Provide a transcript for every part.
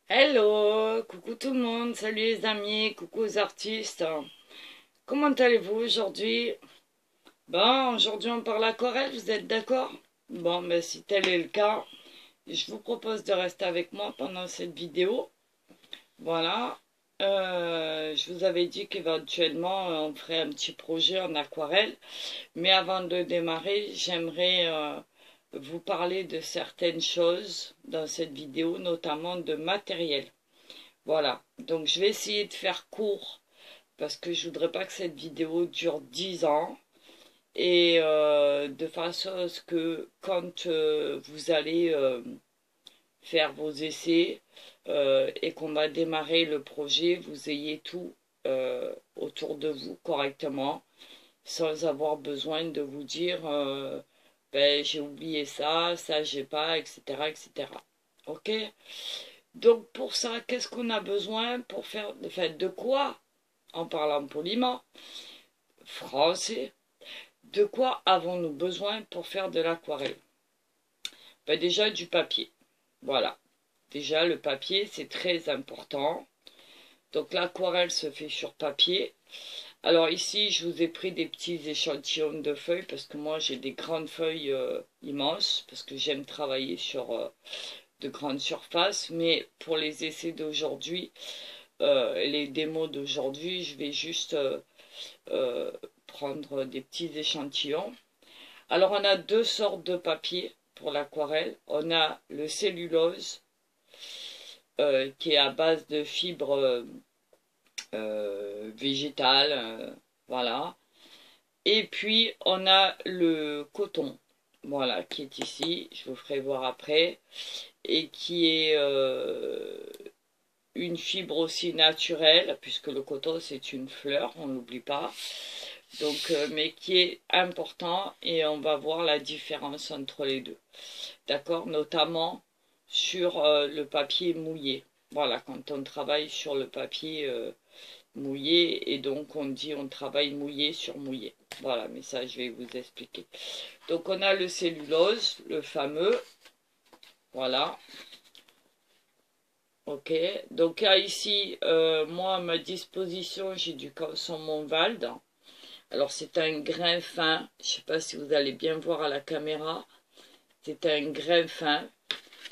Hello, coucou tout le monde, salut les amis, coucou aux artistes. Comment allez-vous aujourd'hui? Bon, aujourd'hui on parle aquarelle, vous êtes d'accord? Bon, mais si tel est le cas, je vous propose de rester avec moi pendant cette vidéo. Voilà. Je vous avais dit qu'éventuellement on ferait un petit projet en aquarelle, mais avant de démarrer, j'aimerais vous parler de certaines choses dans cette vidéo, notamment de matériel. Voilà, donc je vais essayer de faire court parce que je voudrais pas que cette vidéo dure 10 ans et de façon à ce que quand vous allez faire vos essais et qu'on va démarrer le projet, vous ayez tout autour de vous correctement sans avoir besoin de vous dire ben, j'ai oublié ça, ça j'ai pas, etc., etc. Ok? Donc pour ça, qu'est-ce qu'on a besoin pour faire, enfin, de quoi, en parlant poliment, français, de quoi avons-nous besoin pour faire de l'aquarelle? Ben déjà du papier. Voilà. Déjà le papier, c'est très important. Donc l'aquarelle se fait sur papier. Alors ici, je vous ai pris des petits échantillons de feuilles parce que moi j'ai des grandes feuilles immenses parce que j'aime travailler sur de grandes surfaces. Mais pour les essais d'aujourd'hui, les démos d'aujourd'hui, je vais juste euh, prendre des petits échantillons. Alors on a deux sortes de papier pour l'aquarelle. On a le cellulose qui est à base de fibres végétales, voilà. Et puis on a le coton, voilà, qui est ici. Je vous ferai voir après et qui est une fibre aussi naturelle, puisque le coton c'est une fleur, on n'oublie pas. Donc, mais qui est important et on va voir la différence entre les deux. D'accord? Notamment sur le papier mouillé. Voilà, quand on travaille sur le papier mouillé et donc on dit on travaille mouillé sur mouillé. Voilà, mais ça je vais vous expliquer. Donc on a le cellulose, le fameux. Voilà. Ok, donc là ici, moi à ma disposition, j'ai du Canson Montvalde. Alors c'est un grain fin, je ne sais pas si vous allez bien voir à la caméra. C'est un grain fin.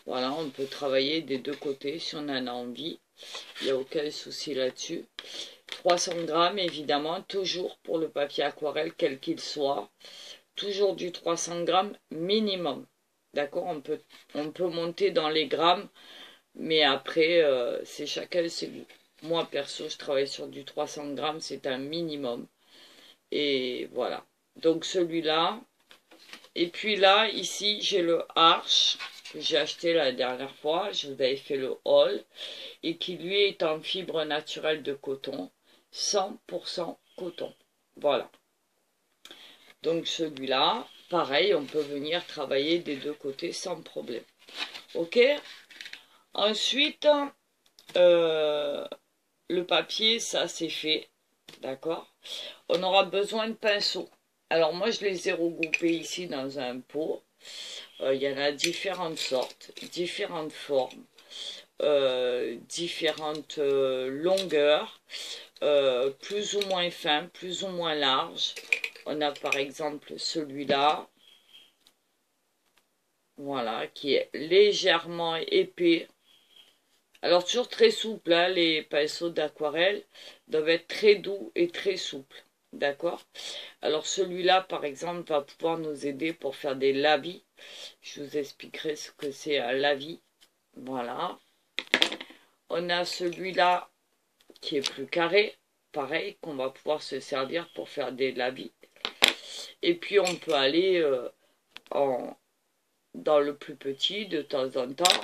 Voilà, on peut travailler des deux côtés si on en a envie. Il n'y a aucun souci là-dessus. 300 grammes évidemment, toujours pour le papier aquarelle, quel qu'il soit. Toujours du 300 grammes minimum. D'accord, on peut monter dans les grammes. Mais après, c'est chacun ses goûts. Moi, perso, je travaille sur du 300 grammes, c'est un minimum. Et voilà. Donc celui-là. Et puis là, ici, j'ai le Arch, que j'ai acheté la dernière fois. Je vous avais fait le haul. Et qui, lui, est en fibre naturelle de coton. 100% coton. Voilà. Donc celui-là, pareil, on peut venir travailler des deux côtés sans problème. Ok? Ensuite, le papier, ça c'est fait, d'accord? On aura besoin de pinceaux. Alors moi je les ai regroupés ici dans un pot. Il y en a différentes sortes, différentes formes, différentes longueurs, plus ou moins fin, plus ou moins large. On a par exemple celui-là, voilà, qui est légèrement épais. Alors toujours très souple, hein, les pinceaux d'aquarelle doivent être très doux et très souples. D'accord? Alors celui-là, par exemple, va pouvoir nous aider pour faire des lavis. Je vous expliquerai ce que c'est un lavis. Voilà. On a celui-là qui est plus carré. Pareil, qu'on va pouvoir se servir pour faire des lavis. Et puis on peut aller dans le plus petit de temps en temps.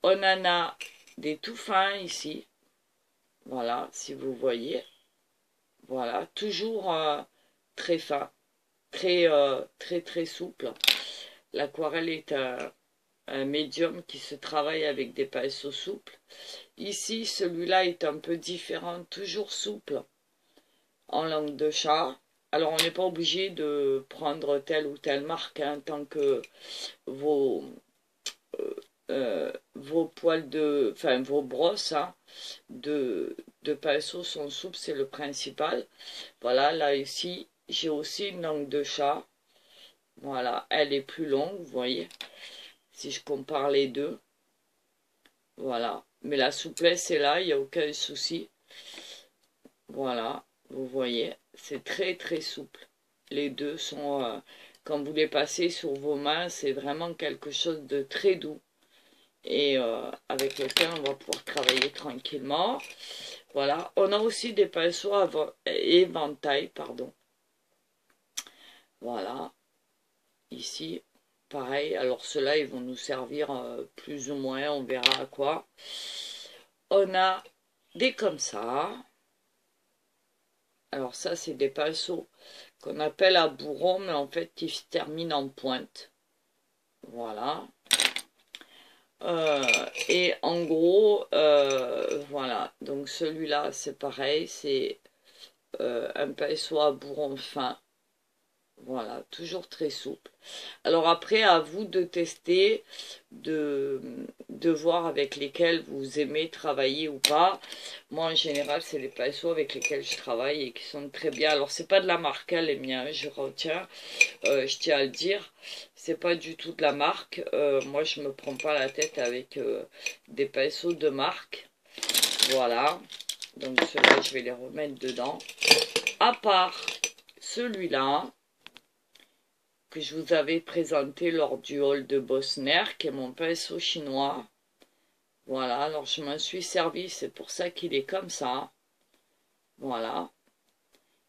On en a des tout fins ici. Voilà, si vous voyez. Voilà, toujours très fin, très souple. L'aquarelle est un médium qui se travaille avec des pinceaux souples. Ici, celui-là est un peu différent, toujours souple, en langue de chat. Alors, on n'est pas obligé de prendre telle ou telle marque, hein, tant que vos vos poils de, enfin vos brosses hein, de pinceau sont souples, c'est le principal. Voilà, là ici, j'ai aussi une langue de chat. Voilà, elle est plus longue, vous voyez, si je compare les deux. Voilà, mais la souplesse est là, il n'y a aucun souci. Voilà, vous voyez, c'est très très souple. Les deux sont, quand vous les passez sur vos mains, c'est vraiment quelque chose de très doux. Et avec lequel on va pouvoir travailler tranquillement. Voilà, on a aussi des pinceaux éventail, pardon. Voilà, ici, pareil. Alors ceux-là, ils vont nous servir plus ou moins, on verra à quoi. On a des comme ça. Alors ça, c'est des pinceaux qu'on appelle à bourron, mais en fait, qui se terminent en pointe. Voilà. Et en gros, voilà, donc celui-là c'est pareil, c'est un pinceau à bourron fin, voilà, toujours très souple. Alors après, à vous de tester, de voir avec lesquels vous aimez travailler ou pas. Moi en général, c'est les pinceaux avec lesquels je travaille et qui sont très bien. Alors c'est pas de la marque, hein, les miens, je retiens. Je tiens à le dire, c'est pas du tout de la marque. Moi, je me prends pas la tête avec des pinceaux de marque. Voilà. Donc, ceux-là, je vais les remettre dedans. À part celui-là, que je vous avais présenté lors du haul de Bosner, qui est mon pinceau chinois. Voilà, alors je m'en suis servi, c'est pour ça qu'il est comme ça. Voilà.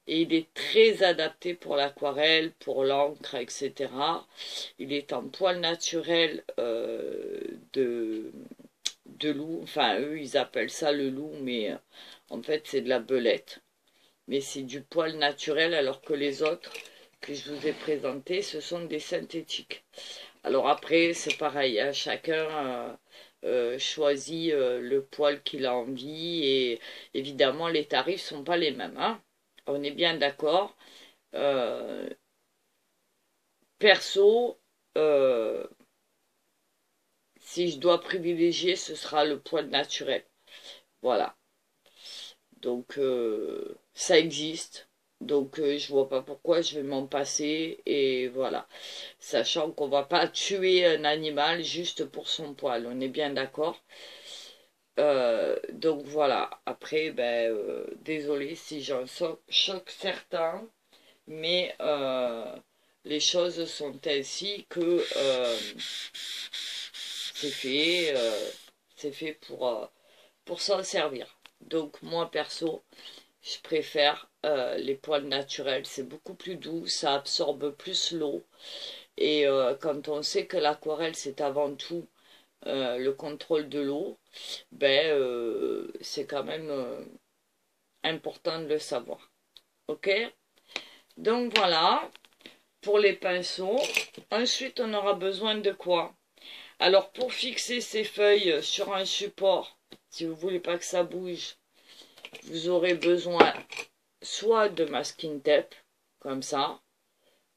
Et il est très adapté pour l'aquarelle, pour l'encre, etc. Il est en poil naturel de loup. Enfin, eux, ils appellent ça le loup, mais en fait, c'est de la belette. Mais c'est du poil naturel, alors que les autres que je vous ai présentés, ce sont des synthétiques. Alors après, c'est pareil, hein, chacun choisit le poil qu'il a envie. Et évidemment, les tarifs sont pas les mêmes. Hein. On est bien d'accord. Perso, si je dois privilégier, ce sera le poil naturel. Voilà. Donc, ça existe. Donc, je vois pas pourquoi je vais m'en passer. Et voilà. Sachant qu'on va pas tuer un animal juste pour son poil. On est bien d'accord. Donc, voilà. Après, ben, désolé si j'en choque certains. Mais les choses sont ainsi que c'est fait pour s'en servir. Donc moi perso, je préfère les poils naturels, c'est beaucoup plus doux, ça absorbe plus l'eau. Et quand on sait que l'aquarelle c'est avant tout le contrôle de l'eau, ben c'est quand même important de le savoir. Ok? Donc voilà, pour les pinceaux. Ensuite, on aura besoin de quoi? Alors, pour fixer ces feuilles sur un support, si vous voulez pas que ça bouge, vous aurez besoin soit de masking tape, comme ça,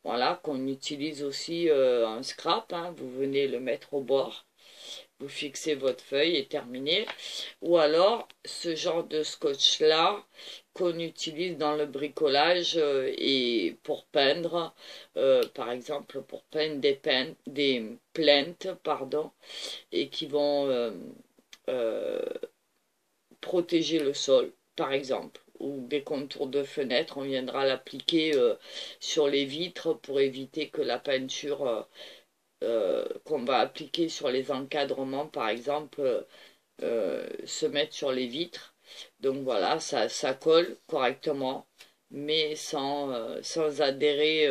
voilà, qu'on utilise aussi en scrap, hein, vous venez le mettre au bord, vous fixez votre feuille et terminé. Ou alors, ce genre de scotch-là, qu'on utilise dans le bricolage et pour peindre, par exemple pour peindre des plaintes, pardon, et qui vont protéger le sol, par exemple, ou des contours de fenêtre, on viendra l'appliquer sur les vitres pour éviter que la peinture qu'on va appliquer sur les encadrements, par exemple, se mette sur les vitres. Donc voilà, ça colle correctement, mais sans adhérer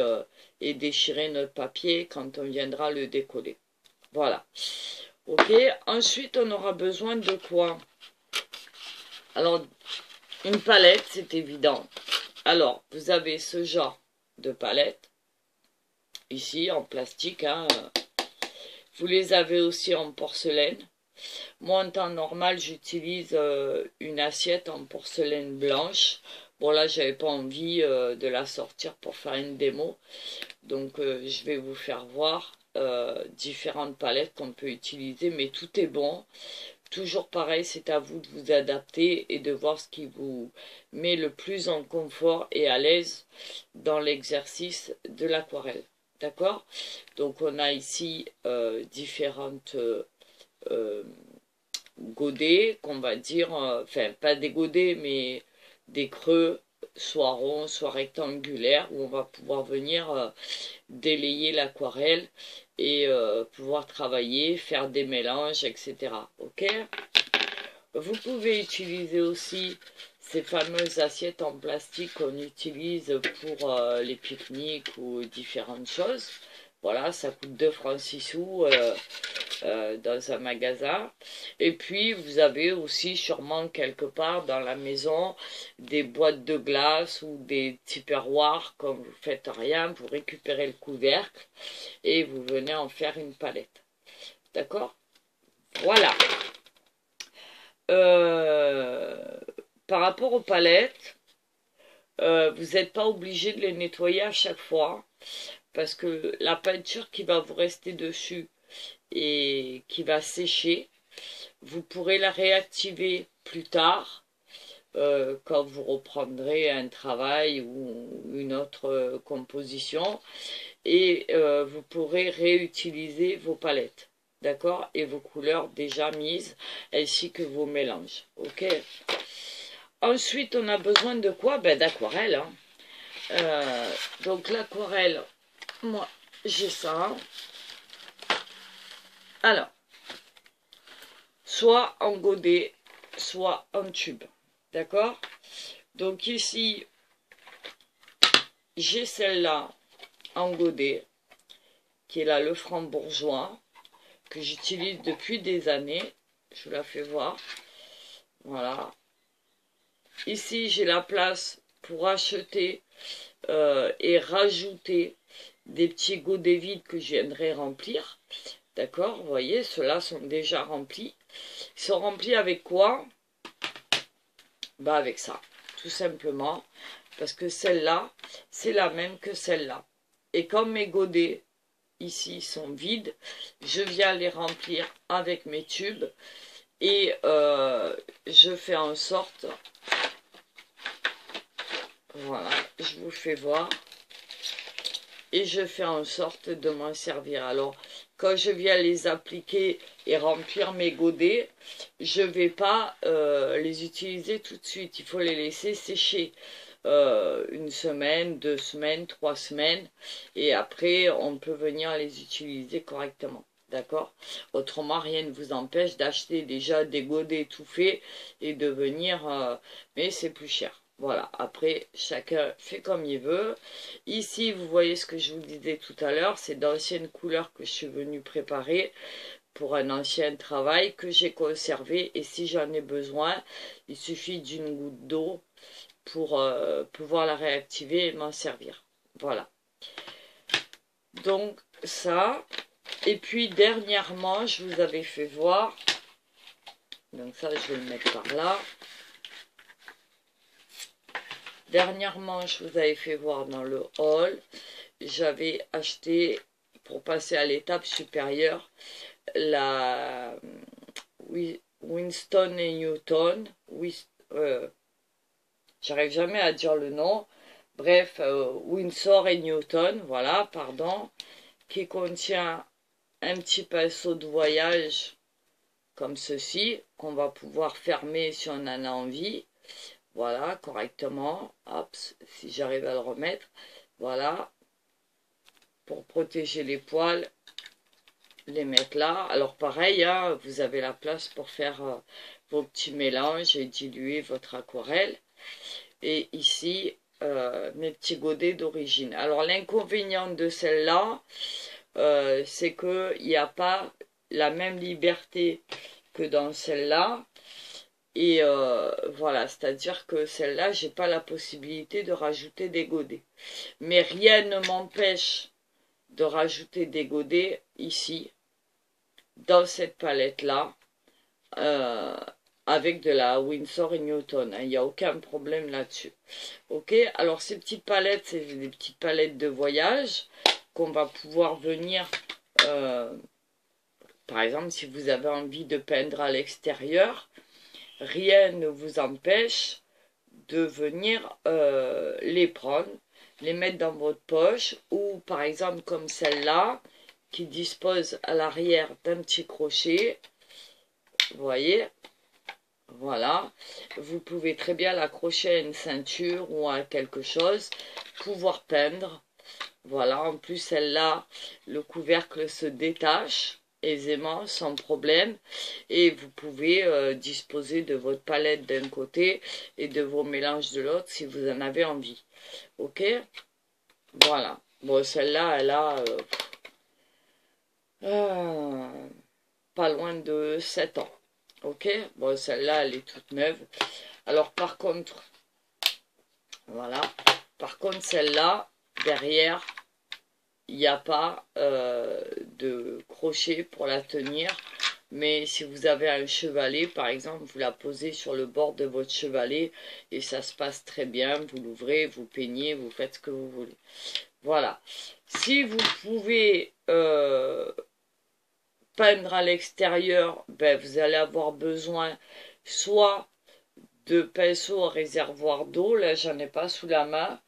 et déchirer notre papier quand on viendra le décoller. Voilà. Ok, ensuite on aura besoin de quoi? Alors, une palette, c'est évident. Alors, vous avez ce genre de palette, ici en plastique, hein. Vous les avez aussi en porcelaine. Moi, en temps normal, j'utilise une assiette en porcelaine blanche. Bon, là, j'avais pas envie de la sortir pour faire une démo. Donc, je vais vous faire voir. différentes palettes qu'on peut utiliser, mais tout est bon. Toujours pareil, c'est à vous de vous adapter et de voir ce qui vous met le plus en confort et à l'aise dans l'exercice de l'aquarelle. D'accord? Donc on a ici différentes godets, qu'on va dire, enfin pas des godets, mais des creux, soit ronds, soit rectangulaires, où on va pouvoir venir délayer l'aquarelle et pouvoir travailler, faire des mélanges, etc. Ok? Vous pouvez utiliser aussi ces fameuses assiettes en plastique qu'on utilise pour les pique-niques ou différentes choses. Voilà, ça coûte 2 francs 6 sous dans un magasin. Et puis, vous avez aussi sûrement quelque part dans la maison des boîtes de glace ou des tupperwares quand vous faites rien, vous récupérez le couvercle et vous venez en faire une palette. D'accord? Voilà. Par rapport aux palettes, vous n'êtes pas obligé de les nettoyer à chaque fois parce que la peinture qui va vous rester dessus et qui va sécher, vous pourrez la réactiver plus tard quand vous reprendrez un travail ou une autre composition et vous pourrez réutiliser vos palettes. D'accord? Et vos couleurs déjà mises, ainsi que vos mélanges. Ok? Ensuite, on a besoin de quoi? Ben, d'aquarelle. Hein. Donc, l'aquarelle, moi, j'ai ça. Alors, soit en godet, soit en tube. D'accord? Donc, ici, j'ai celle-là en godet, qui est là, le Franc-Bourgeois, que j'utilise depuis des années. Je vous la fais voir. Voilà. Ici, j'ai la place pour acheter et rajouter des petits godets vides que je viendrai remplir. D'accord? Vous voyez, ceux-là sont déjà remplis. Ils sont remplis avec quoi? Bah, avec ça, tout simplement. Parce que celle-là, c'est la même que celle-là. Et comme mes godets ici sont vides, je viens les remplir avec mes tubes et je fais en sorte, voilà, je vous fais voir, et je fais en sorte de m'en servir. Alors, quand je viens les appliquer et remplir mes godets, je ne vais pas les utiliser tout de suite, il faut les laisser sécher. Une semaine, 2 semaines, 3 semaines, et après on peut venir les utiliser correctement. D'accord? Autrement, rien ne vous empêche d'acheter déjà des godets tout faits et de venir, mais c'est plus cher. Voilà, après chacun fait comme il veut. Ici, vous voyez ce que je vous disais tout à l'heure, c'est d'anciennes couleurs que je suis venue préparer pour un ancien travail que j'ai conservé, et si j'en ai besoin, il suffit d'une goutte d'eau pour pouvoir la réactiver et m'en servir. Voilà. Donc ça. Et puis dernièrement, je vous avais fait voir. Donc ça, je vais le mettre par là. Dernièrement, je vous avais fait voir dans le haul. J'avais acheté, pour passer à l'étape supérieure, la Winston et Newton. J'arrive jamais à dire le nom. Bref, Winsor et Newton, voilà, pardon, qui contient un petit pinceau de voyage comme ceci, qu'on va pouvoir fermer si on en a envie. Voilà, correctement. Hop, si j'arrive à le remettre. Voilà, pour protéger les poils, les mettre là. Alors pareil, hein, vous avez la place pour faire vos petits mélanges et diluer votre aquarelle. Et ici, mes petits godets d'origine. Alors l'inconvénient de celle-là, c'est qu'il n'y a pas la même liberté que dans celle-là. Et voilà, c'est-à-dire que celle-là, j'ai pas la possibilité de rajouter des godets. Mais rien ne m'empêche de rajouter des godets ici, dans cette palette-là, avec de la Winsor et Newton. Il n'y a aucun problème là-dessus. Ok, alors ces petites palettes, c'est des petites palettes de voyage qu'on va pouvoir venir par exemple, si vous avez envie de peindre à l'extérieur, rien ne vous empêche de venir les prendre, les mettre dans votre poche, ou par exemple comme celle-là, qui dispose à l'arrière d'un petit crochet, vous voyez, voilà, vous pouvez très bien l'accrocher à une ceinture ou à quelque chose, pouvoir peindre. Voilà, en plus celle-là, le couvercle se détache aisément, sans problème, et vous pouvez disposer de votre palette d'un côté et de vos mélanges de l'autre si vous en avez envie. Ok, voilà. Bon, celle-là, elle a pas loin de 7 ans. Ok, bon, celle-là, elle est toute neuve. Alors, par contre, voilà, par contre, celle-là, derrière, il n'y a pas de crochet pour la tenir, mais si vous avez un chevalet par exemple, vous la posez sur le bord de votre chevalet et ça se passe très bien, vous l'ouvrez, vous peignez, vous faites ce que vous voulez. Voilà, si vous pouvez peindre à l'extérieur, ben, vous allez avoir besoin soit de pinceaux à réservoir d'eau, là j'en ai pas sous la main,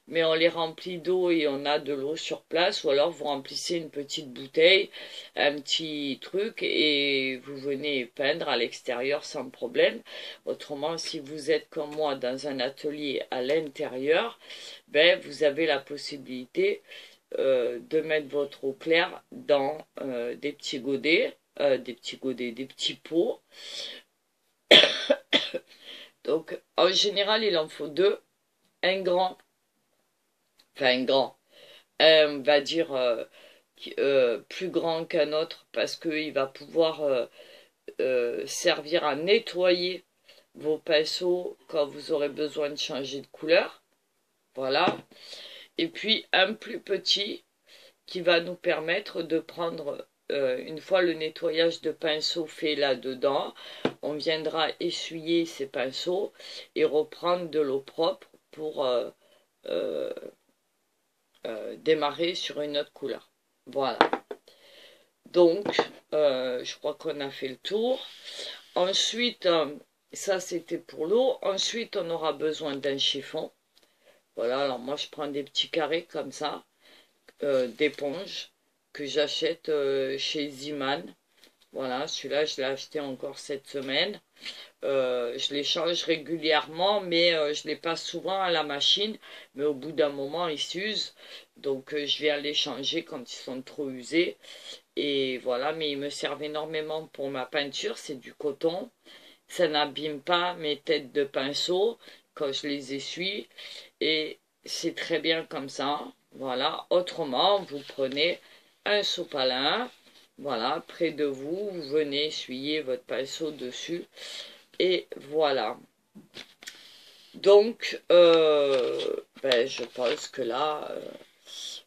mais on les remplit d'eau et on a de l'eau sur place, ou alors vous remplissez une petite bouteille, un petit truc, et vous venez peindre à l'extérieur sans problème. Autrement, si vous êtes comme moi dans un atelier à l'intérieur, ben, vous avez la possibilité de mettre votre eau claire dans des petits godets, des petits pots. Donc, en général, il en faut deux, un grand, enfin un grand, on va dire plus grand qu'un autre parce qu'il va pouvoir servir à nettoyer vos pinceaux quand vous aurez besoin de changer de couleur. Voilà. Et puis un plus petit qui va nous permettre de prendre, une fois le nettoyage de pinceau fait là-dedans, on viendra essuyer ces pinceaux et reprendre de l'eau propre pour démarrer sur une autre couleur. Voilà. Donc, je crois qu'on a fait le tour. Ensuite, ça c'était pour l'eau. Ensuite, on aura besoin d'un chiffon. Voilà, alors moi je prends des petits carrés comme ça, d'éponge, que j'achète chez Ziman. Voilà, celui-là je l'ai acheté encore cette semaine. Je les change régulièrement, mais je les passe souvent à la machine. Mais au bout d'un moment, ils s'usent. Donc, je viens les changer quand ils sont trop usés. Et voilà, mais ils me servent énormément pour ma peinture. C'est du coton. Ça n'abîme pas mes têtes de pinceau quand je les essuie. Et c'est très bien comme ça. Voilà. Autrement, vous prenez un sopalin. Voilà, près de vous. Vous venez essuyer votre pinceau dessus. Et voilà. Donc, ben, je pense que là,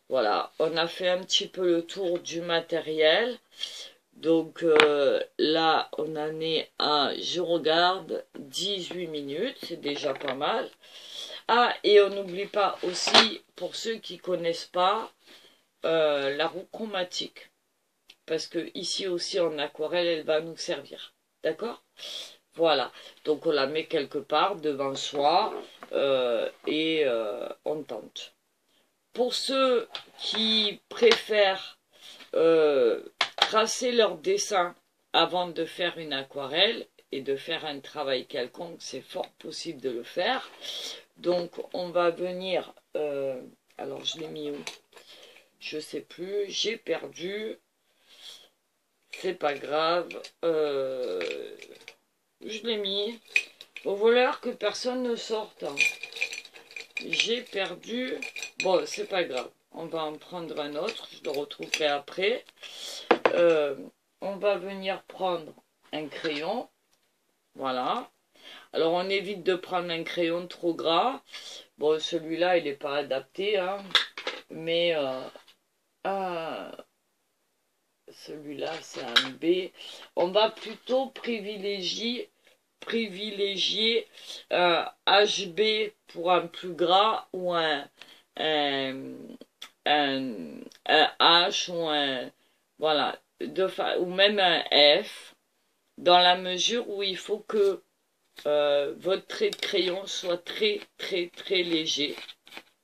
voilà, on a fait un petit peu le tour du matériel. Donc là, on en est à, je regarde, 18 minutes, c'est déjà pas mal. Ah, et on n'oublie pas aussi, pour ceux qui ne connaissent pas, la roue chromatique. Parce que ici aussi, en aquarelle, elle va nous servir. D'accord ? Voilà, donc on la met quelque part devant soi et on tente. Pour ceux qui préfèrent tracer leur dessin avant de faire une aquarelle et de faire un travail quelconque, c'est fort possible de le faire. Donc on va venir, alors je l'ai mis où? Je sais plus, j'ai perdu, c'est pas grave, je l'ai mis. Au voleur que personne ne sorte. J'ai perdu. Bon, c'est pas grave. On va en prendre un autre. Je le retrouverai après. On va venir prendre un crayon. Voilà. Alors, on évite de prendre un crayon trop gras. Bon, celui-là, il n'est pas adapté. Hein, mais celui-là, c'est un B. On va plutôt privilégier un HB pour un plus gras ou un H ou un Voilà, ou même un F, dans la mesure où il faut que votre trait de crayon soit très très très léger,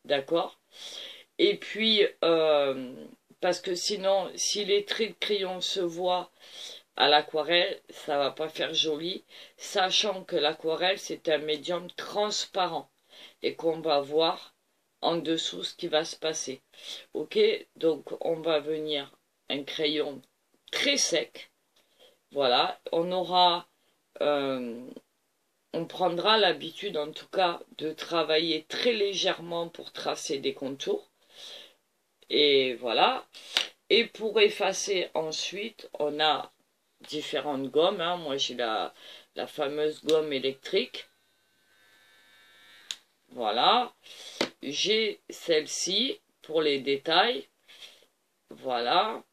d'accord? Et puis, parce que sinon, si les traits de crayon se voient à l'aquarelle, ça va pas faire joli, sachant que l'aquarelle, c'est un médium transparent et qu'on va voir en dessous ce qui va se passer. Ok, donc on va venir un crayon très sec. Voilà, on prendra l'habitude en tout cas de travailler très légèrement pour tracer des contours. Et voilà. Et pour effacer ensuite, on a différentes gommes. Hein. Moi j'ai la fameuse gomme électrique. Voilà. J'ai celle-ci pour les détails. Voilà.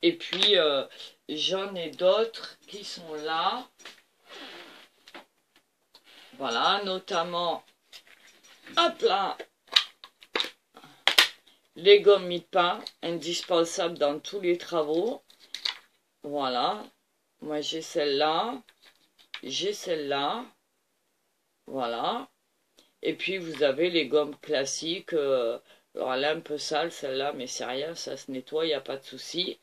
Et puis j'en ai d'autres qui sont là. Voilà, notamment, hop là, les gommes mie-pain, indispensables dans tous les travaux. Voilà, moi j'ai celle-là, voilà. Et puis vous avez les gommes classiques. Alors elle est un peu sale celle-là, mais c'est rien, ça se nettoie, il n'y a pas de souci.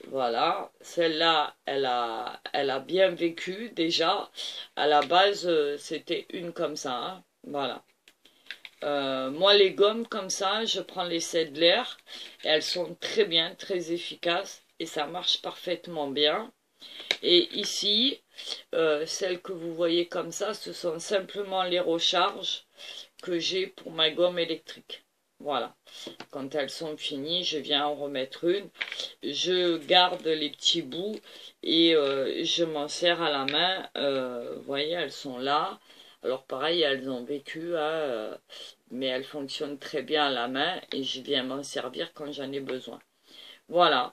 Voilà, celle-là, elle a bien vécu déjà. À la base, c'était une comme ça, hein. Voilà. Moi, les gommes comme ça, je prends les Sedler. Elles sont très bien, très efficaces et ça marche parfaitement bien. Et ici, celles que vous voyez comme ça, ce sont simplement les recharges que j'ai pour ma gomme électrique. Voilà. Quand elles sont finies, je viens en remettre une. Je garde les petits bouts et je m'en sers à la main. Vous voyez, elles sont là. Alors pareil, elles ont vécu, hein, mais elles fonctionnent très bien à la main et je viens m'en servir quand j'en ai besoin. Voilà.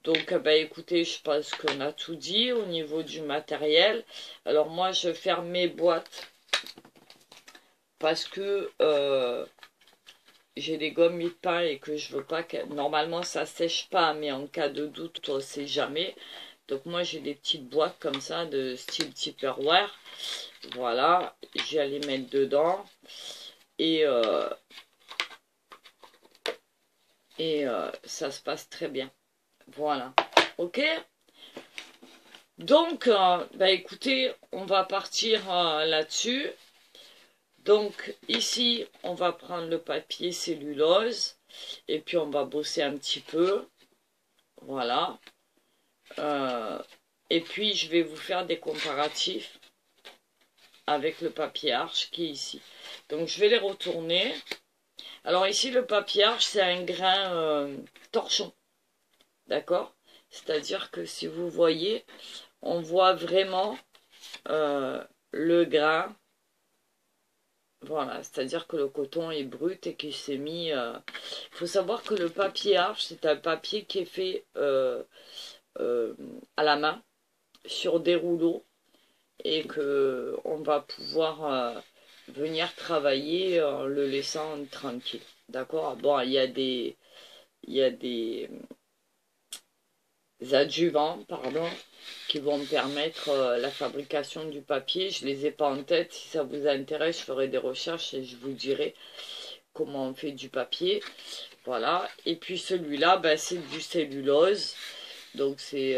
Donc, bah, écoutez, je pense qu'on a tout dit au niveau du matériel. Alors moi, je ferme mes boîtes parce que j'ai des gommes mie-pain et que je veux pas que... Normalement, ça sèche pas, mais en cas de doute, on sait jamais. Donc moi, j'ai des petites boîtes comme ça, de style Tupperware. Voilà, j'ai à les mettre dedans. Et ça se passe très bien. Voilà, ok. Donc, bah écoutez, on va partir là-dessus. Donc ici, on va prendre le papier cellulose et puis on va bosser un petit peu. Voilà. Et puis je vais vous faire des comparatifs avec le papier arche qui est ici. Donc je vais les retourner. Alors ici, le papier arche, c'est un grain torchon. D'accord? C'est-à-dire que si vous voyez, on voit vraiment le grain. Voilà, c'est-à-dire que le coton est brut et qu'il s'est mis... Il faut savoir que le papier arche, c'est un papier qui est fait à la main, sur des rouleaux, et que on va pouvoir venir travailler en le laissant tranquille. D'accord? Bon, il y a des adjuvants, pardon, qui vont me permettre la fabrication du papier. Je les ai pas en tête. Si ça vous intéresse, je ferai des recherches et je vous dirai comment on fait du papier. Voilà. Et puis celui-là, ben, c'est du cellulose. Donc c'est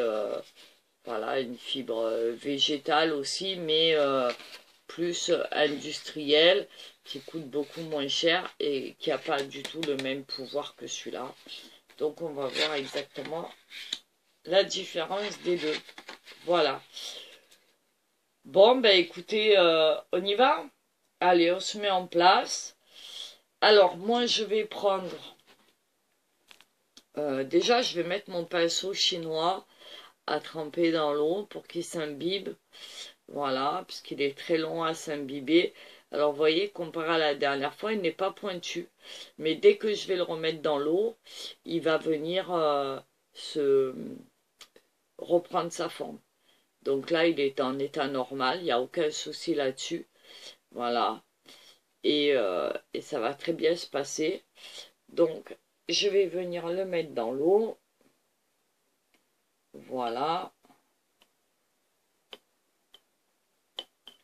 voilà, une fibre végétale aussi, mais plus industrielle, qui coûte beaucoup moins cher et qui n'a pas du tout le même pouvoir que celui-là. Donc on va voir exactement la différence des deux. Voilà. Bon, ben écoutez, on y va? Allez, on se met en place. Alors, moi, je vais prendre... déjà, je vais mettre mon pinceau chinois à tremper dans l'eau pour qu'il s'imbibe. Voilà, puisqu'il est très long à s'imbiber. Alors, vous voyez, comparé à la dernière fois, il n'est pas pointu. Mais dès que je vais le remettre dans l'eau, il va venir reprendre sa forme. Donc là, il est en état normal, il n'y a aucun souci là-dessus. Voilà. Et ça va très bien se passer. Donc, je vais venir le mettre dans l'eau. Voilà.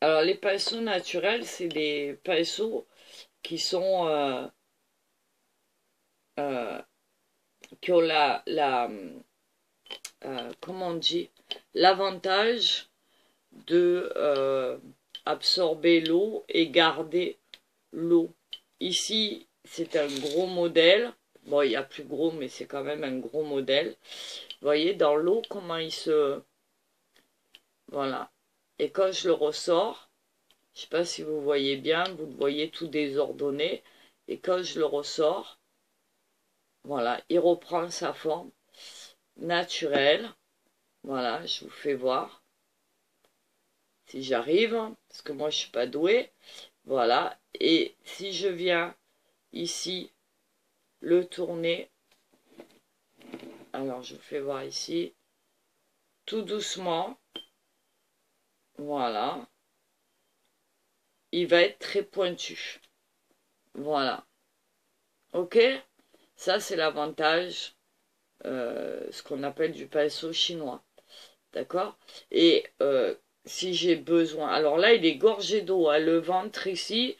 Alors, les pinceaux naturels, c'est des pinceaux qui sont... qui ont comment on dit, l'avantage de absorber l'eau et garder l'eau. Ici, c'est un gros modèle. Bon, il y a plus gros, mais c'est quand même un gros modèle. Vous voyez, dans l'eau, comment il se... Voilà. Et quand je le ressors, je ne sais pas si vous voyez bien, vous le voyez tout désordonné. Et quand je le ressors, voilà, il reprend sa forme naturelle. Voilà, je vous fais voir. Si j'arrive, parce que moi je suis pas douée. Voilà, et si je viens ici le tourner, alors je vous fais voir ici, tout doucement, voilà, il va être très pointu. Voilà, ok, ça c'est l'avantage, ce qu'on appelle du pinceau chinois, d'accord. Et si j'ai besoin, alors là il est gorgé d'eau, hein, le ventre ici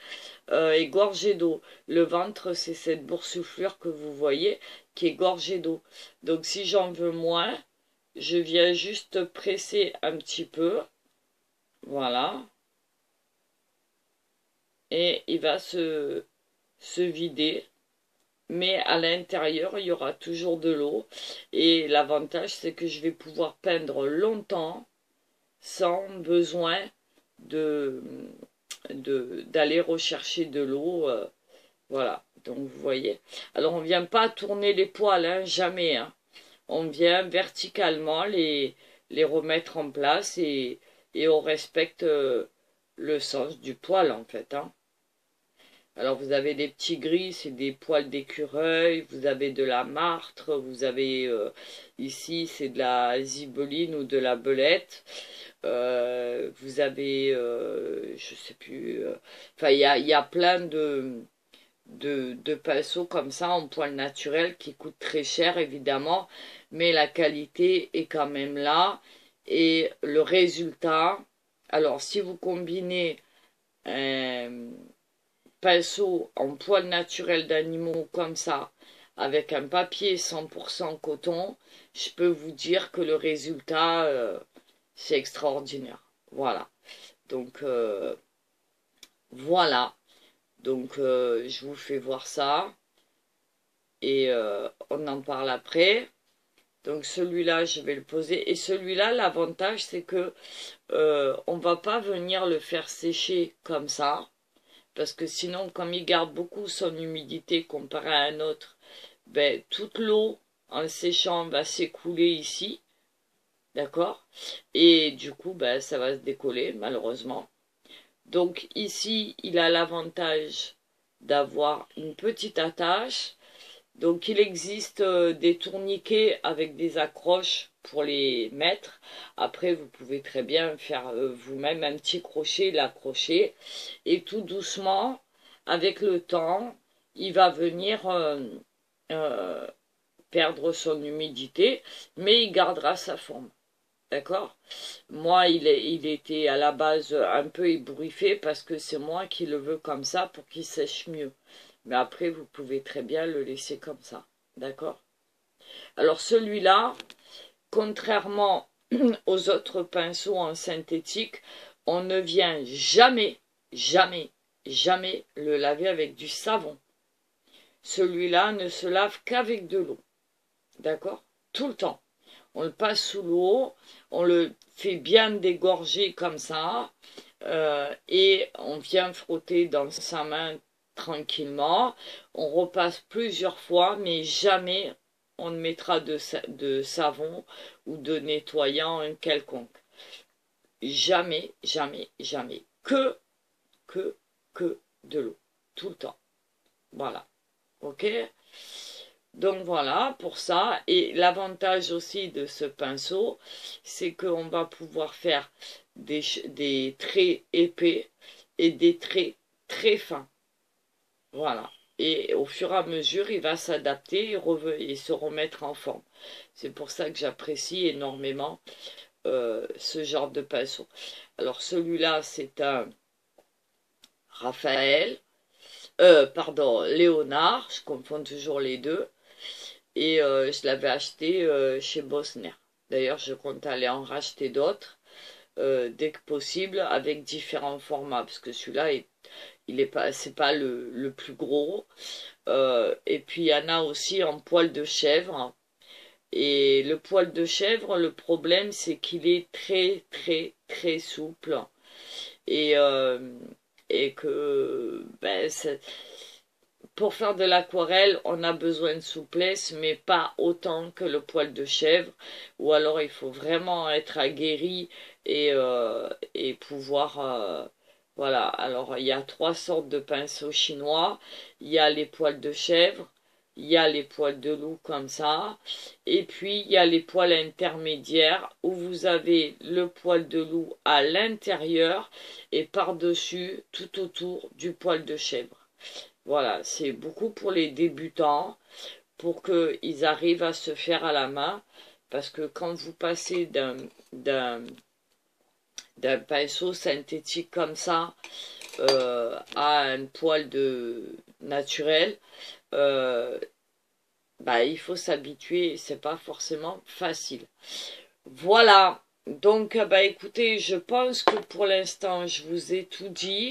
est gorgé d'eau. Le ventre, c'est cette boursouflure que vous voyez qui est gorgée d'eau. Donc si j'en veux moins, je viens juste presser un petit peu. Voilà. Et il va se vider. Mais à l'intérieur, il y aura toujours de l'eau. Et l'avantage, c'est que je vais pouvoir peindre longtemps sans besoin de d'aller rechercher de l'eau. Voilà, donc vous voyez. Alors on ne vient pas tourner les poils, hein, jamais. Hein. On vient verticalement les remettre en place et on respecte le sens du poil en fait. Hein. Alors vous avez des petits gris, c'est des poils d'écureuil, vous avez de la martre, vous avez ici c'est de la zibeline ou de la belette. Vous avez, je sais plus, enfin il y a plein de pinceaux comme ça en poil naturel qui coûtent très cher évidemment, mais la qualité est quand même là et le résultat, alors si vous combinez un pinceau en poil naturel d'animaux comme ça avec un papier 100% coton, je peux vous dire que le résultat c'est extraordinaire. Voilà. Donc voilà. Donc je vous fais voir ça et on en parle après. Donc celui-là, je vais le poser. Et celui-là, l'avantage, c'est que on va pas venir le faire sécher comme ça. Parce que sinon, comme il garde beaucoup son humidité comparé à un autre, ben, toute l'eau en séchant va s'écouler ici. D'accord? Et du coup, ben, ça va se décoller, malheureusement. Donc ici, il a l'avantage d'avoir une petite attache. Donc il existe des tourniquets avec des accroches pour les mettre. Après, vous pouvez très bien faire vous-même un petit crochet, l'accrocher. Et tout doucement, avec le temps, il va venir euh, perdre son humidité, mais il gardera sa forme. D'accord? Moi, il était à la base un peu ébouriffé parce que c'est moi qui le veux comme ça pour qu'il sèche mieux. Mais après, vous pouvez très bien le laisser comme ça. D'accord? Alors celui-là, contrairement aux autres pinceaux en synthétique, on ne vient jamais, jamais, jamais le laver avec du savon. Celui-là ne se lave qu'avec de l'eau. D'accord? Tout le temps. On le passe sous l'eau, on le fait bien dégorger comme ça, et on vient frotter dans sa main tranquillement. On repasse plusieurs fois, mais jamais on ne mettra de savon ou de nettoyant quelconque. Jamais, jamais, jamais. Que de l'eau. Tout le temps. Voilà. Ok? Donc voilà pour ça. Et l'avantage aussi de ce pinceau, c'est qu'on va pouvoir faire des traits épais et des traits très fins. Voilà. et au fur et à mesure, il va s'adapter et se remettre en forme. C'est pour ça que j'apprécie énormément ce genre de pinceau. Alors celui-là, c'est un Raphaël, pardon, Léonard, je confonds toujours les deux, et je l'avais acheté chez Bosner. D'ailleurs, je compte aller en racheter d'autres dès que possible avec différents formats, parce que celui-là, il est pas, c'est pas le plus gros. Et puis il y en a aussi en poil de chèvre. Et le poil de chèvre, le problème, c'est qu'il est très, très, très souple. Et, euh, et que ben, pour faire de l'aquarelle, on a besoin de souplesse, mais pas autant que le poil de chèvre. Ou alors il faut vraiment être aguerri et pouvoir... voilà, alors il y a 3 sortes de pinceaux chinois. Il y a les poils de chèvre, il y a les poils de loup comme ça, et puis il y a les poils intermédiaires où vous avez le poil de loup à l'intérieur et par-dessus, tout autour du poil de chèvre. Voilà, c'est beaucoup pour les débutants, pour qu'ils arrivent à se faire à la main, parce que quand vous passez d'un pinceau synthétique comme ça à un poil de naturel, bah, il faut s'habituer, c'est pas forcément facile. Voilà, donc bah écoutez, je pense que pour l'instant je vous ai tout dit.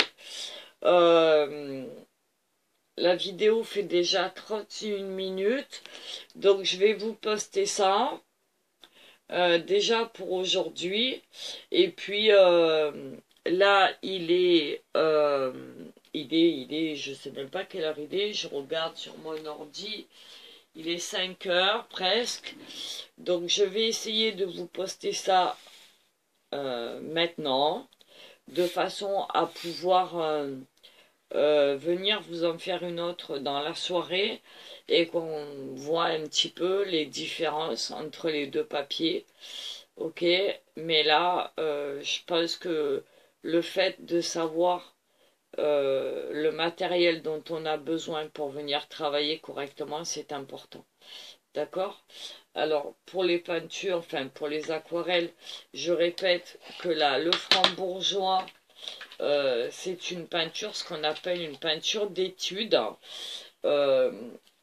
La vidéo fait déjà 31 minutes, donc je vais vous poster ça déjà pour aujourd'hui. Et puis là, je sais même pas quelle heure il est, je regarde sur mon ordi, il est 5 heures presque. Donc je vais essayer de vous poster ça maintenant, de façon à pouvoir... venir vous en faire une autre dans la soirée et qu'on voit un petit peu les différences entre les deux papiers. Ok, mais là, je pense que le fait de savoir le matériel dont on a besoin pour venir travailler correctement, c'est important. D'accord? Alors, pour les peintures, enfin pour les aquarelles, je répète que là, le Franc-Bourgeois, c'est une peinture, ce qu'on appelle une peinture d'étude. Euh,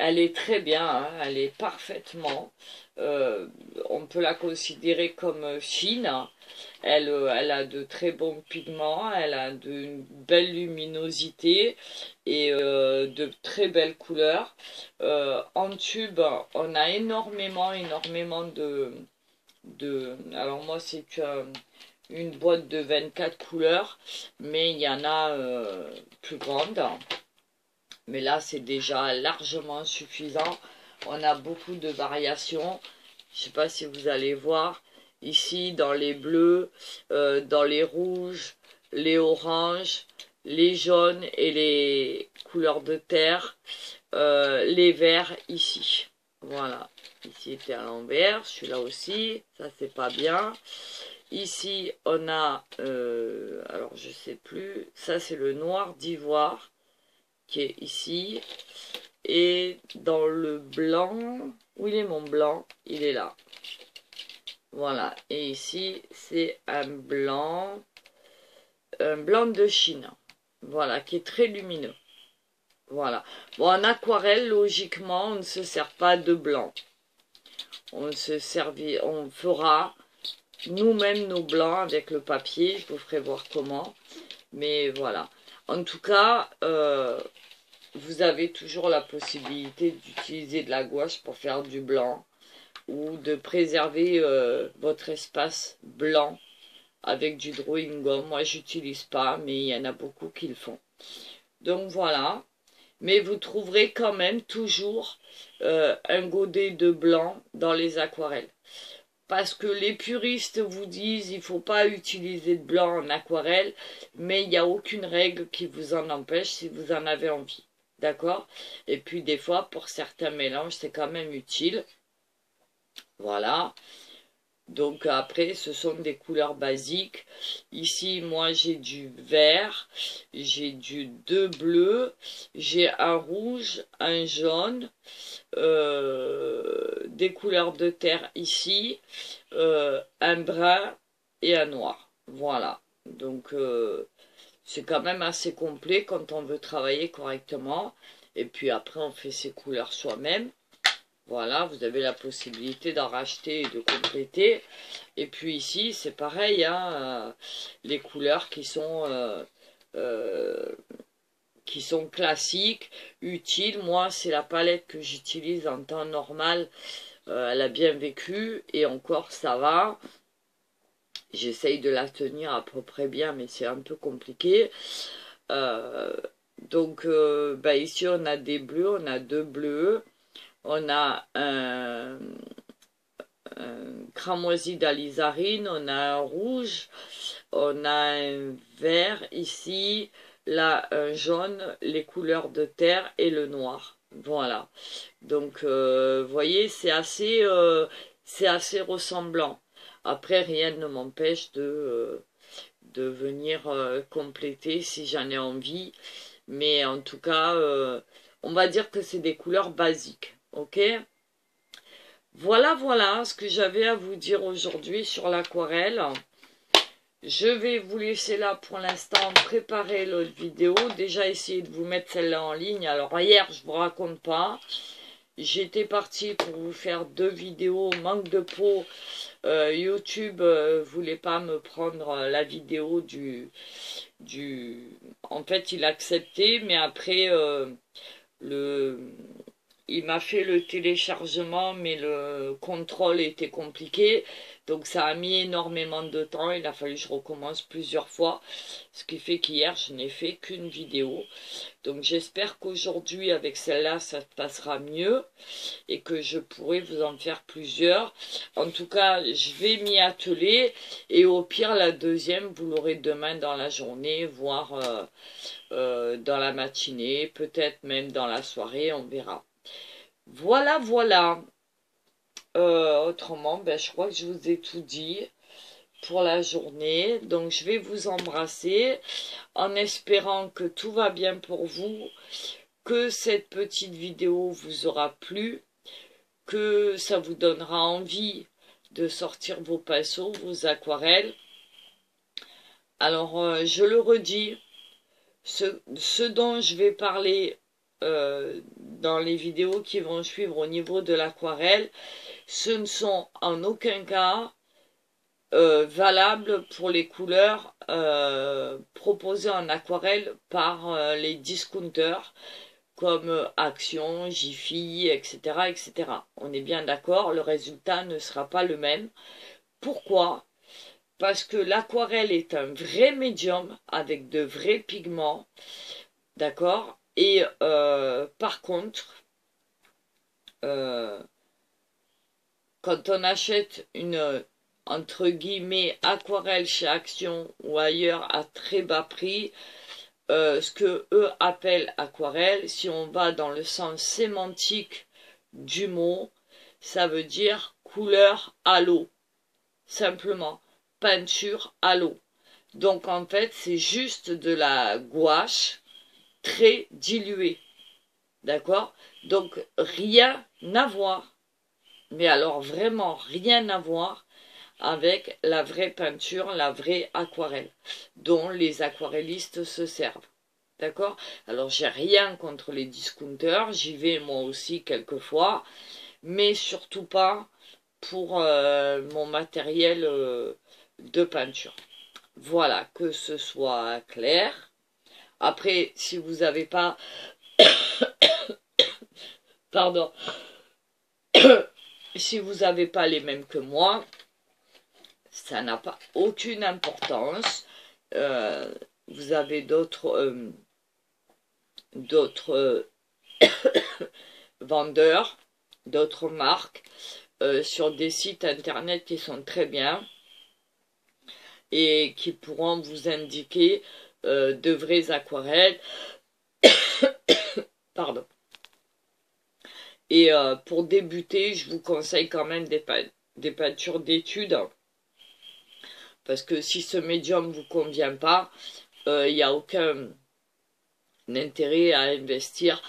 Elle est très bien, hein, elle est parfaitement. On peut la considérer comme fine. Elle a de très bons pigments, elle a une belle luminosité et de très belles couleurs. En tube, on a énormément alors moi, c'est une boîte de 24 couleurs, mais il y en a plus grandes. Mais là, c'est déjà largement suffisant. On a beaucoup de variations. Je ne sais pas si vous allez voir. Ici, dans les bleus, dans les rouges, les oranges, les jaunes et les couleurs de terre, les verts ici. Voilà. Ici était à l'envers, celui-là aussi. Ça, c'est pas bien. Ici, on a, alors je sais plus, ça c'est le noir d'ivoire qui est ici. Et dans le blanc, où il est mon blanc? Il est là. Voilà, et ici c'est un blanc de Chine. Voilà, qui est très lumineux. Voilà. Bon, en aquarelle, logiquement, on ne se sert pas de blanc. On fera nous-mêmes nos blancs avec le papier, je vous ferai voir comment. Mais voilà. En tout cas, vous avez toujours la possibilité d'utiliser de la gouache pour faire du blanc ou de préserver votre espace blanc avec du drawing gum. Moi, j'utilise pas, mais il y en a beaucoup qui le font. Donc voilà. Mais vous trouverez quand même toujours un godet de blanc dans les aquarelles. Parce que les puristes vous disent il ne faut pas utiliser de blanc en aquarelle, mais il n'y a aucune règle qui vous en empêche si vous en avez envie. D'accord? Et puis des fois, pour certains mélanges, c'est quand même utile. Voilà. Donc après, ce sont des couleurs basiques. Ici, moi, j'ai du vert, j'ai deux bleus, j'ai un rouge, un jaune, des couleurs de terre ici, un brun et un noir. Voilà. Donc, c'est quand même assez complet quand on veut travailler correctement. Et puis après, on fait ses couleurs soi-même. Voilà, vous avez la possibilité d'en racheter et de compléter. Et puis ici, c'est pareil, hein, les couleurs qui sont classiques, utiles. Moi, c'est la palette que j'utilise en temps normal. Elle a bien vécu et encore, ça va. J'essaye de la tenir à peu près bien, mais c'est un peu compliqué. Donc, bah ici, on a des bleus, on a deux bleus. On a un cramoisi d'alizarine, on a un rouge, on a un vert ici, là un jaune, les couleurs de terre et le noir. Voilà. Donc, vous voyez, c'est assez ressemblant. Après, rien ne m'empêche de venir compléter si j'en ai envie. Mais en tout cas, on va dire que c'est des couleurs basiques. Ok? Voilà, voilà ce que j'avais à vous dire aujourd'hui sur l'aquarelle. Je vais vous laisser là pour l'instant préparer l'autre vidéo. Déjà essayer de vous mettre celle-là en ligne. Alors hier, je vous raconte pas. J'étais partie pour vous faire 2 vidéos, manque de peau. YouTube voulait pas me prendre la vidéo En fait, il acceptait, mais après, il m'a fait le téléchargement, mais le contrôle était compliqué. Donc ça a mis énormément de temps. Il a fallu que je recommence plusieurs fois. Ce qui fait qu'hier, je n'ai fait qu'une vidéo. Donc j'espère qu'aujourd'hui, avec celle-là, ça se passera mieux. Et que je pourrai vous en faire plusieurs. En tout cas, je vais m'y atteler. Et au pire, la deuxième, vous l'aurez demain dans la journée, voire dans la matinée. Peut-être même dans la soirée, on verra. Voilà, voilà. Autrement, ben, je crois que je vous ai tout dit pour la journée. Donc, je vais vous embrasser en espérant que tout va bien pour vous, que cette petite vidéo vous aura plu, que ça vous donnera envie de sortir vos pinceaux, vos aquarelles. Alors, je le redis, ce dont je vais parler dans les vidéos qui vont suivre au niveau de l'aquarelle, ce ne sont en aucun cas valables pour les couleurs proposées en aquarelle par les discounters comme Action, Jiffy, etc., etc. On est bien d'accord, le résultat ne sera pas le même. Pourquoi? Parce que l'aquarelle est un vrai médium avec de vrais pigments, d'accord? Et par contre, quand on achète une, entre guillemets, aquarelle chez Action ou ailleurs à très bas prix, ce que eux appellent aquarelle, si on va dans le sens sémantique du mot, ça veut dire couleur à l'eau. Simplement, peinture à l'eau. Donc en fait, c'est juste de la gouache très diluée. D'accord? Donc rien à voir. Mais alors vraiment rien à voir avec la vraie peinture, la vraie aquarelle, dont les aquarellistes se servent. D'accord? Alors, j'ai rien contre les discounters, j'y vais moi aussi quelquefois, mais surtout pas pour mon matériel de peinture. Voilà, que ce soit clair. Après, si vous n'avez pas... Pardon. Si vous n'avez pas les mêmes que moi, ça n'a pas aucune importance. Vous avez d'autres vendeurs, d'autres marques sur des sites internet qui sont très bien et qui pourront vous indiquer de vraies aquarelles. Pardon. Et pour débuter, je vous conseille quand même des peintures d'études. Parce que si ce médium vous convient pas, il n'y a aucun intérêt à investir.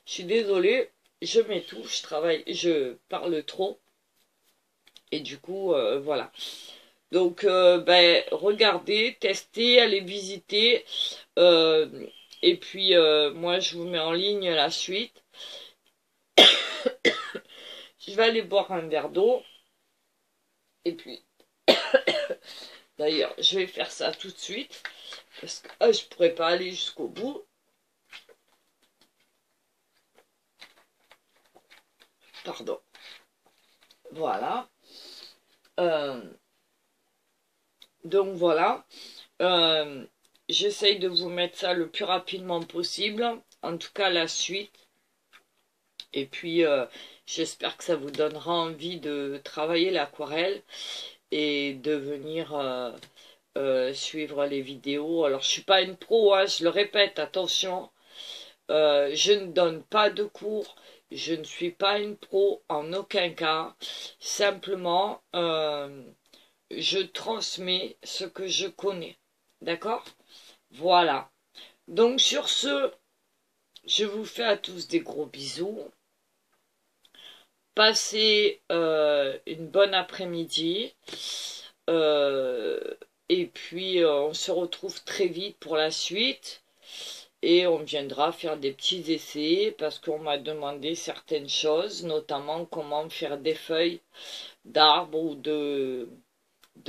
Je suis désolée, je m'étouffe, je parle trop. Et du coup, voilà. Donc, ben, regardez, testez, allez visiter. Et puis, moi, je vous mets en ligne la suite. Je vais aller boire un verre d'eau. Et puis, d'ailleurs, je vais faire ça tout de suite. Parce que je ne pourrais pas aller jusqu'au bout. Pardon. Voilà. Donc, voilà. J'essaye de vous mettre ça le plus rapidement possible. En tout cas, la suite. Et puis, j'espère que ça vous donnera envie de travailler l'aquarelle et de venir suivre les vidéos. Alors, je suis pas une pro, hein, je le répète, attention. Je ne donne pas de cours. Je ne suis pas une pro en aucun cas. Simplement, je transmets ce que je connais. D'accord? Voilà. Donc, sur ce, je vous fais à tous des gros bisous. Passez une bonne après-midi. Et puis, on se retrouve très vite pour la suite. Et on viendra faire des petits essais parce qu'on m'a demandé certaines choses, notamment comment faire des feuilles d'arbres ou de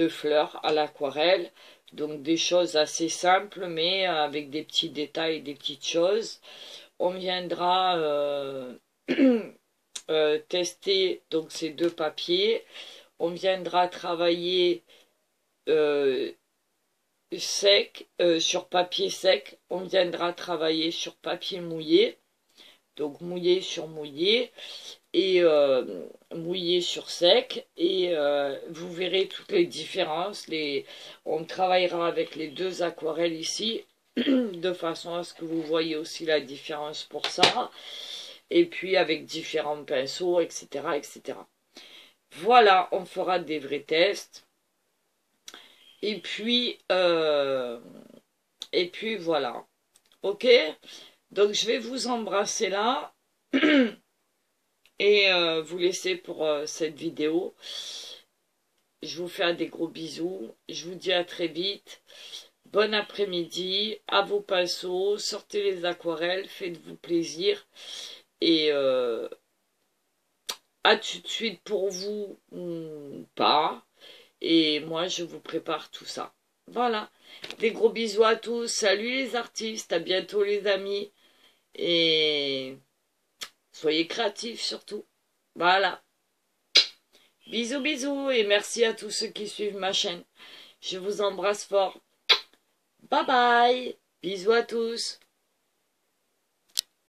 fleurs à l'aquarelle. Donc des choses assez simples mais avec des petits détails, des petites choses. On viendra tester donc ces deux papiers. On viendra travailler sec, sur papier sec. On viendra travailler sur papier mouillé. Donc mouillé sur mouillé et mouillé sur sec. Et vous verrez toutes les différences. On travaillera avec les deux aquarelles ici de façon à ce que vous voyez aussi la différence pour ça. Et puis avec différents pinceaux, etc., etc. Voilà, on fera des vrais tests. Et puis voilà. Ok? Donc je vais vous embrasser là. Et vous laisser pour cette vidéo. Je vous fais des gros bisous. Je vous dis à très vite. Bon après-midi. À vos pinceaux. Sortez les aquarelles. Faites-vous plaisir. Et à tout de suite pour vous ou pas. Et moi, je vous prépare tout ça. Voilà. Des gros bisous à tous. Salut les artistes. À bientôt les amis. Et soyez créatifs surtout. Voilà. Bisous, bisous. Et merci à tous ceux qui suivent ma chaîne. Je vous embrasse fort. Bye bye. Bisous à tous.